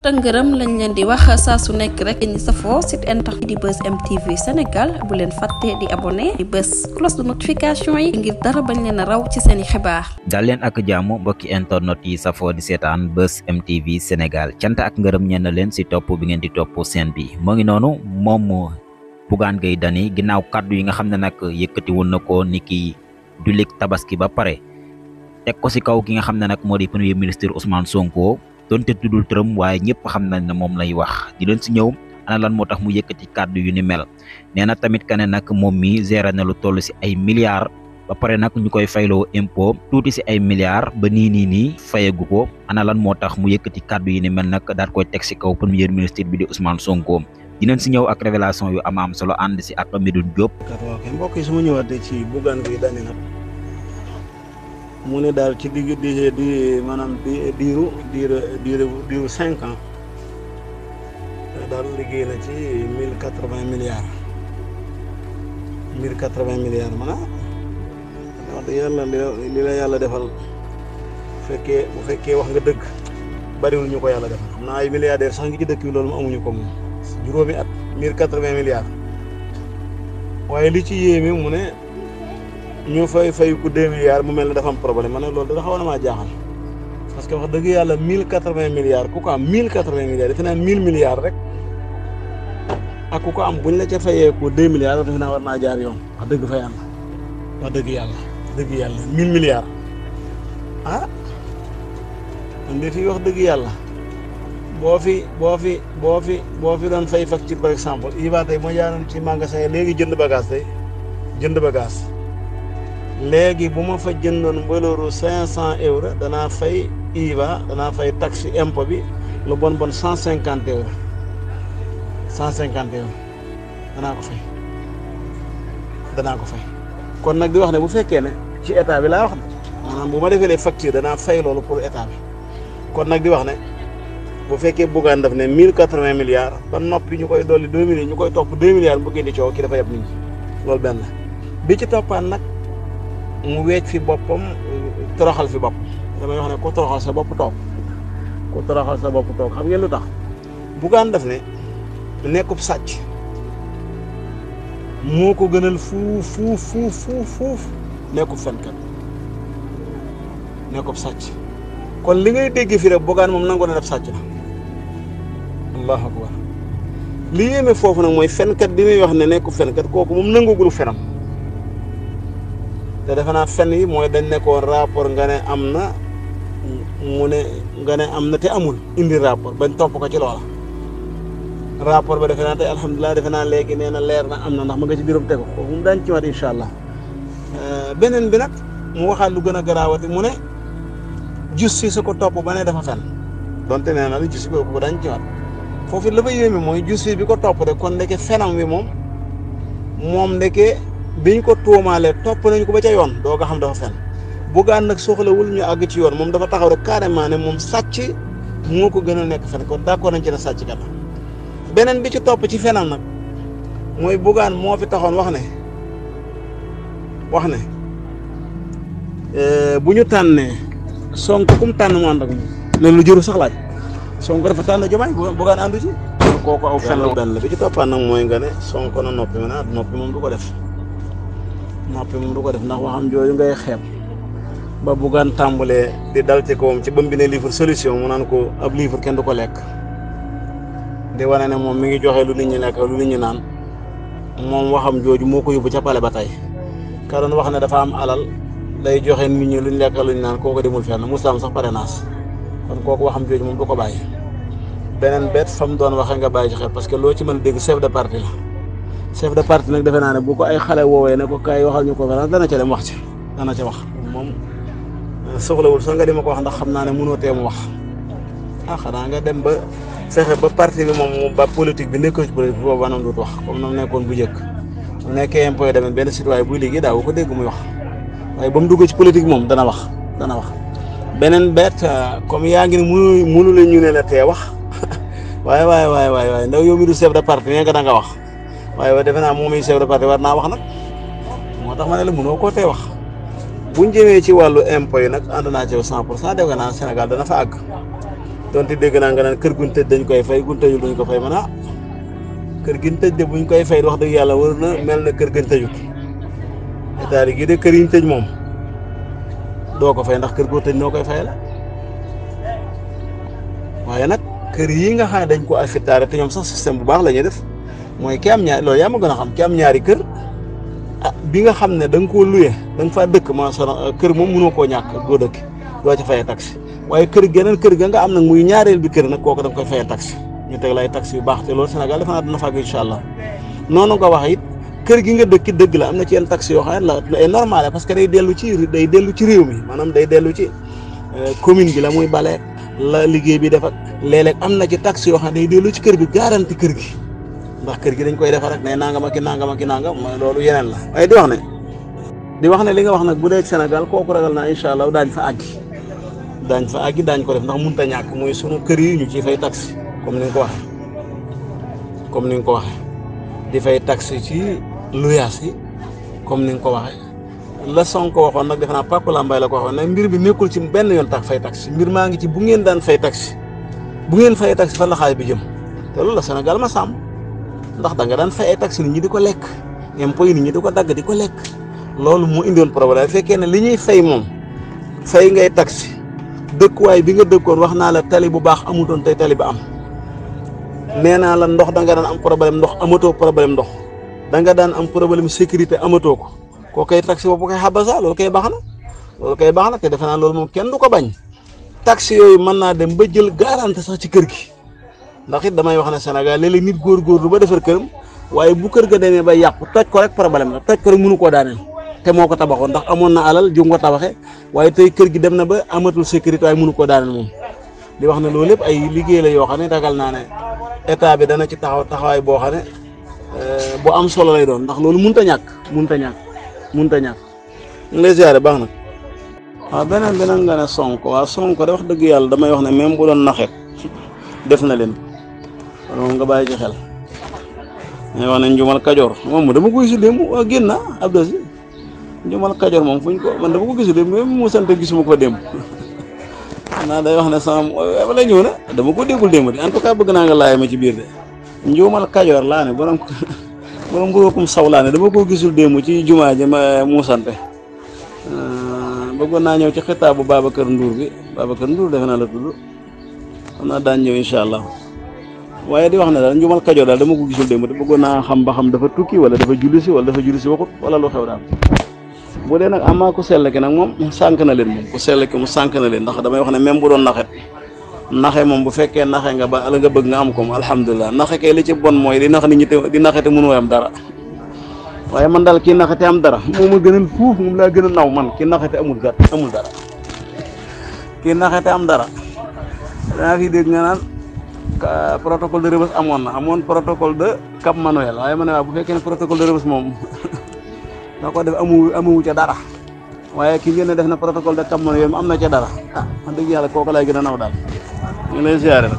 tëngërëm lañ leen di wax saa su nekk rek ñi safoo site internet di Buzz M TV Sénégal bu leen fàtte di abonné di bës cloche de notification yi ngir dara bañ leen a raw ci seeni xibaar. dal leen ak jàmm mbokki internet yi safoo di seetaan Buzz M TV Sénégal cant ak ngërëm ñeen na leen si topp bi ngeen di topp seen bi moo ngi noonu moom Bougane Gueye Dany ginnaaw kàddu yi nga xam ne nag yëkkati woon na ko ni ki jullik tabaski ba pare teg ko si kaw ki nga xam ne nag moo di premier ministre Ousmane Sonko. donte tuddul tërëm waaye ñëpp xam nañ ne moom lay wax di leen si ñëw ana lan moo tax mu yëkkati kàddu yu ni mel nee na tamit que ne nag moom mi géré na lu toll si ay milliards ba pare nag ñu koy fayloo impôt tuuti si ay milliards ba nii fayagu ko ana lan moo tax mu yëkkati kàddu yi ni mel nag daal koy teg si kaw premier ministre bi di Ousmane Sonko dinañ si ñëw ak révélation yu am solo ànd si ak Medoune Diop. mbokk yi su ma ñëwaatee ci Bougane Gueye Dany nag mu ne daal ci digg di maanaam diiru 5 ans daal liggéey na ci 1080 milliards 1080 milliards maanaam wax dëgg yàlla li la yàlla defal bu fekkee wax nga dëgg bariwul ñu ko yàlla defal xam naa ay milliardaires sax ngi ci dëkk bi loolu mu amuñu ko moom juróomi at 1080 milliards waaye li ci yéeme mu ne ñu fay ko 2 milliards mu mel ne dafa am problème ma ne loolu dafa xaw na maa jaaxal parce que wax dëgg yàlla 1080 milliards ku ko am 1080 milliards defe naa 1000 milliards rek ak ku ko am buñ la ca fayee ko 2 milliards defe naa war naa jaar yoon wax dëgg fa yàlla wax dëgg yàlla 1000 milliards ah man de fii wax dëgg yàlla boo fi doon fay facture par exemple IVA tey moo jaaroon ci magasin léegi jënd bagage léegi bu ma fa jëndoon mbalooru 500 euros danaa fay IVA danaa fay taxe impôt bi lu bon 150 euros 150 euros danaa ko fay kon nag di wax ne bu fekkee ne ci état bi laa wax ne maanaam bu ma defee les factures danaa fay loolu pour état bi kon nag di wax ne bu fekkee Bougane daf ne 1080 milliards ba noppi ñu koy dolli 2 milliards ñu koy topp 2 milliards bu génn di coow ki dafa yab nit ñi loolu benn bi ci toppaan nag mu weec fi boppam toroxal fi bopp damay wax ne ko toroxal sa bopp toog xam ngeen lu tax Bougane daf ne nekkub sàcc moo ko gënal fuuf nekkub fenkat nekkub sàcc kon li ngay dégg fi rek Bougane moom nangoo na def sàcc na allahu akbar li yéeme foofu nag mooy fenkat bi muy wax ne nekkub fenkat kooku moom nangugul fenam te defe naa fen yi mooy dañ nekkoon rapport nga ne am na mu ne nga ne am na te amul indi rapport bañ topp ko ci loola rapport ba defe naa tey alhamdulilah defe naa léegi nee na leer na am na ndax ma nga ci biirum tegu ko mu daañ ci waat incha allah beneen bi nag mu waxaat lu gën a garaawati mu ne justice ko topp ba ne dafa fen donte nee na la justice ko daañ ci waat foofu la fa yéeme mooy justice bi ko topp de kon ndeke fenam wi moom ndeke biñ ko tuumaalee topp nañ ko ba ca yoon doo nga xam dafa fen Bougane nag soxlawul ñu àgg ci yoon moom dafa taxaw rek carrément ne moom sàcc moo ko gën a nekk fen kon d'accord nañ ci ne sàcc kat beneen bi ci topp ci fenam nag mooy Bougane moo fi taxoon wax ne bu ñu tànnee Sonko kum tànn mu ànd ak moom ne lu jëru sax laaj Sonko dafa tànn Diomaye Bougane àndu ci kooku aw fen la benn bi ci toppaan nag mooy nga ne Sonko na noppi noppi moom du ko def ndax waxam jooju ngay xeeb ba Bougane tàmbalee di dal ci kawam ci ba mu bi ne livre solution mu naan ko ab livre kenn du ko lekk di wane ne moom mi ngi joxe lu nit ñi lekk lu nit ñi naan moom waxam jooju moo ko yóbbu ca pale ba tey ka doon wax ne dafa am alal day joxe nit ñi luñ lekk luñ naan kooku demul fenn muslaam sax parrainage kon kooku waxam jooju moom du ko bàyyi beneen bet fa mu doon waxee nga bàyyi ci xel parce que loo ci mën a dégg chef de parti la chef de parti nag defe naa ne bu ko ay xale woowee ne ko kay waxal ñu conférence dana ca dem wax ci dana ca wax moom soxlawul sax nga di ma ko wax ndax xam naa ne mënoo tee mu wax xanaa nga dem ba fexe ba parti bi moom ba politique bi nekkoo ci politique bi boobu maanaam dut wax comme nam nekkoon bu njëkk mu nekkee impôt demee benn citoyen buy liggéey daaw ko dégg muy wax waaye ba mu dugg ci politique moom dana wax beneen bet comme yaa ngi ne mënu la ñu ne la tee wax waaye ndaw yow mi du chef de parti ne nga da nga wax waaye defe naa moom i chef de parti war naa wax nag moo tax ma ne la mënoo koo tee wax buñ jëmee ci wàllu impôt yi nag ànd naa ci 100% dégg naa Sénégal dana fa àgg donte dégg naa nga naan kër guñ tëj dañ koy fay guñ tëjul duñ ko fay man ah kër giñ tëj de buñ koy fay wax dëgg yàlla war na mel na kër gën tëjut état gi de kër yi ñu tëj moom doo ko fay ndax kër goo tëj noo koy fay la waaye nag kër yi nga xam ne dañ ko affecté te ñoom sax système bu baax la ñuy def mooy ki am ñaari loolu yaa ma gën a xam ki am ñaari kër ah bi nga xam ne da nga koo luye da nga faa dëkk kër moom mënoo koo ñàkk doo dëkk doo ci fay taxe waaye kër geneen kër ga nga am nag muy ñaareel bi kër nag kooku da nga koy fay taxe ñu teg lay taxe yu baax te loolu Sénégal defe naa dina fàgg incha allah noonu nga wax it kër gi nga dëkk dëgg la am na ci yenn taxe yoo xam ne la est normal parce que day dellu ci réew mi maanaam day dellu ci commune bi la muy bale la liggéey bi def ak léeg-léeg am na ci taxe yoo xam ne day dellu ci kër bi garanti kër gi ndax kër gi dañ koy defar rek ne nangam ak nangam mooy loolu yeneen la waaye di wax ne li nga wax nag bu dee Sénégal kooku ragal naa incha allah daañ fa àggi daañ ko def ndax mënut a ñàkk mooy sunu kër yi ñu ciy fay taxe comme ni nga ko waxee di fay taxe ci luyaas yi comme ni nga ko waxee la Sonko waxoon nag defe naa Papa Lambaye la ko waxoon nag mbir bi nekkul ci benn yoon tax fay taxe mbir maa ngi ci bu ngeen daan fay taxe bu ngeen fay taxe fan la xaalis bi jëm te loolu la Sénégal ma sàmm ndax da nga daan fay ay taxe nit ñi di ko lekk impôt yi nit ñi di ko dagg di ko lekk loolu moo indiwoon problème fekkee ne li ñuy fay moom fay ngay taxe dëkkuwaay bi nga dëkkoon wax naa la tali bu baax amutoon tey tali ba am nee naa la ndox da nga daan am problème ndox amatoo problème ndox da nga daan am problème sécurité amatoo ko koo koy taxe boobu koy xabasa loolu koy baax na te defe naa loolu moom kenn du ko bañ taxe yooyu mën naa dem ba jël garanti sax ci kër gi ndax it damay wax ne Sénégal léeg-léeg nit góorgóorlu ba defar këram waaye bu kër ga demee ba yàqu toj ko rek problème la toj ko rek mënu koo daaneel te moo ko tabaxoon ndax amoon na alal ju nga ko tabaxee waaye tey kër gi dem na ba amatul sécurité waaye mënu koo daaneel moom di wax ne loolu lépp ay liggéey la yoo xam ne ragal naa ne état bi dana ci taxawaay boo xam ne bu am solo lay doon ndax loolu mënut a ñàkk ñu ngi lay ziare baax na. waaw beneen bi nag nga ne Sonko de wax dëgg yàlla damay wax ne même bu doon naxet def na leen kon moom nga bàyyi ci xel ñu wax ne Njumal Kajoor moom dama ko gisul démb waa génn na Abdou Si Njumal Kajoor moom fuñ ko man dama ko gisul démb même mu sant gisuma ko fa démb xanaa day wax ne sama wala ñëw na dama ko déggul démb de en tout cas bëgg naa nga laaj ma ci biir de Njumal Kajoor laa ne borom mburokum saw laa ne dama ko gisul démb ci jumaa ji ma mu sant bëggoon naa ñëw ci xitaabu Babacar Ndour bi Babacar Ndour defe naa la tudd xam naa daan ñëw incha allah waaye di wax ne daal Njumal Kajoor daal dama ko gisul démb te bëggoon naa xam ba xam dafa tukki wala dafa julli si waxut wala lu xew daal bu dee nag amaa ku sell ki nag moom sànq na leen moom ku sell ki mu sànq na leen ndax damay wax ne même bu doon naxe moom bu fekkee naxe nga ba la nga bëgg nga am ko moom alhamdulilah naxe kay li ci bon mooy di nax nit ñi di naxe te mënoo am dara waaye man daal kii naxe te am dara moom a gënal fuuf moom laa gën a naw man kii naxe te amul dara kii naxe te am dara danaa fi dégg nga naan protocole de Rebeuss amoon protocole de Cap Manuel waaye ma ne waaw bu fekkee ne protocole de Rebeuss moom da ko def amu ca dara waaye ki ngeen ne def na protocole de Cap Manuel am na ca dara wax dëgg yàlla kooku laay gën a naw daal ñu ngi lay ziare nag